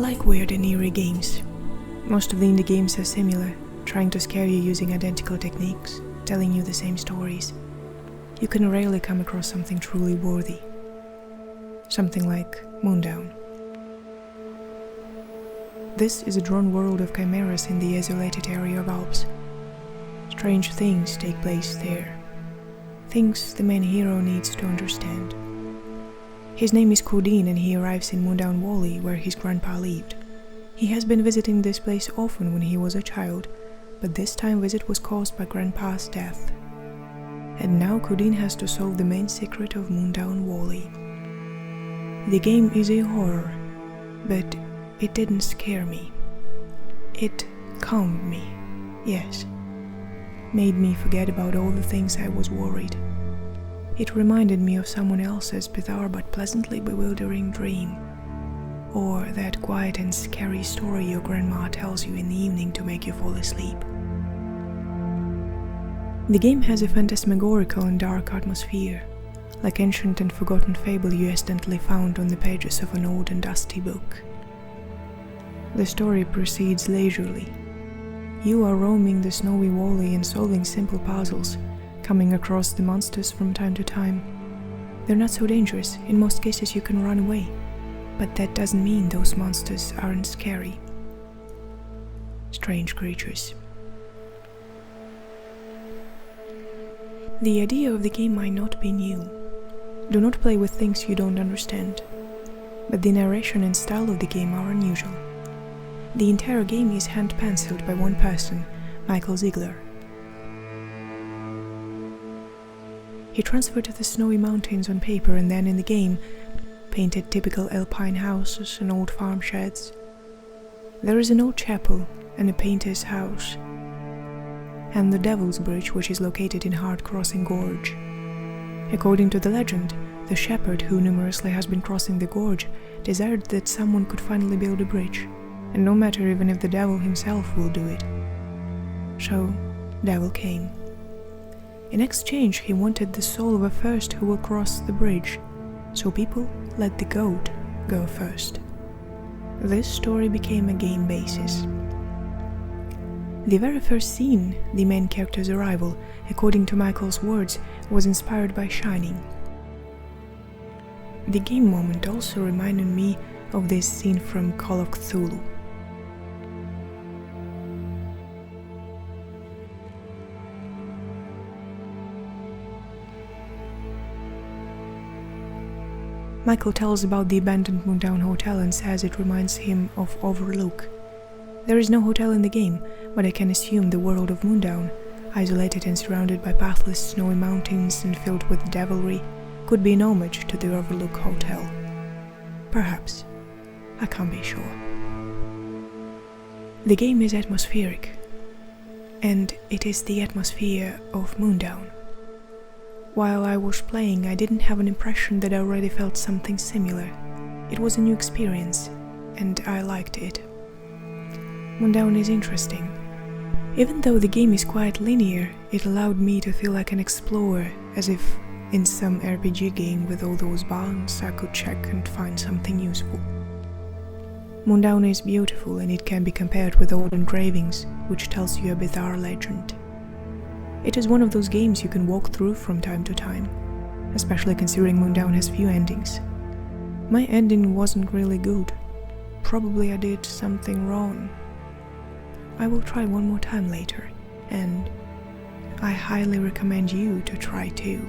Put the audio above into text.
like weird and eerie games. Most of the indie games are similar, trying to scare you using identical techniques, telling you the same stories. You can rarely come across something truly worthy. Something like Mundaun. This is a drawn world of chimeras in the isolated area of Alps. Strange things take place there. Things the main hero needs to understand. His name is Coudin and he arrives in Mundaun Valley where his grandpa lived. He has been visiting this place often when he was a child, but this time visit was caused by grandpa's death. And now Coudin has to solve the main secret of Mundaun Valley. The game is a horror, but it didn't scare me. It calmed me, yes. Made me forget about all the things I was worried. It reminded me of someone else's bizarre but pleasantly bewildering dream, or that quiet and scary story your grandma tells you in the evening to make you fall asleep. The game has a phantasmagorical and dark atmosphere, like ancient and forgotten fable you accidentally found on the pages of an old and dusty book. The story proceeds leisurely. You are roaming the snowy valley and solving simple puzzles, coming across the monsters from time to time. They're not so dangerous, in most cases you can run away, but that doesn't mean those monsters aren't scary. Strange creatures. The idea of the game might not be new. Do not play with things you don't understand. But the narration and style of the game are unusual. The entire game is hand-penciled by one person, Michael Ziegler. He transferred the snowy mountains on paper and then in the game painted typical alpine houses and old farm sheds. There is an old chapel and a painter's house, and the Devil's Bridge, which is located in Hard Crossing Gorge. According to the legend, the shepherd who numerously has been crossing the gorge desired that someone could finally build a bridge, and no matter even if the devil himself will do it. So, devil came. In exchange, he wanted the soul of a first who will cross the bridge, so people let the goat go first. This story became a game basis. The very first scene, the main character's arrival, according to Michael's words, was inspired by Shining. The game moment also reminded me of this scene from Call of Cthulhu. Michael tells about the abandoned Mundaun hotel and says it reminds him of Overlook. There is no hotel in the game, but I can assume the world of Mundaun, isolated and surrounded by pathless snowy mountains and filled with devilry, could be an homage to the Overlook Hotel. Perhaps. I can't be sure. The game is atmospheric, and it is the atmosphere of Mundaun. While I was playing, I didn't have an impression that I already felt something similar. It was a new experience, and I liked it. Mundaun is interesting. Even though the game is quite linear, it allowed me to feel like an explorer, as if in some RPG game with all those buttons I could check and find something useful. Mundaun is beautiful and it can be compared with old engravings, which tells you a bizarre legend. It is one of those games you can walk through from time to time, especially considering Mundaun has few endings. My ending wasn't really good. Probably I did something wrong. I will try one more time later, and I highly recommend you to try too.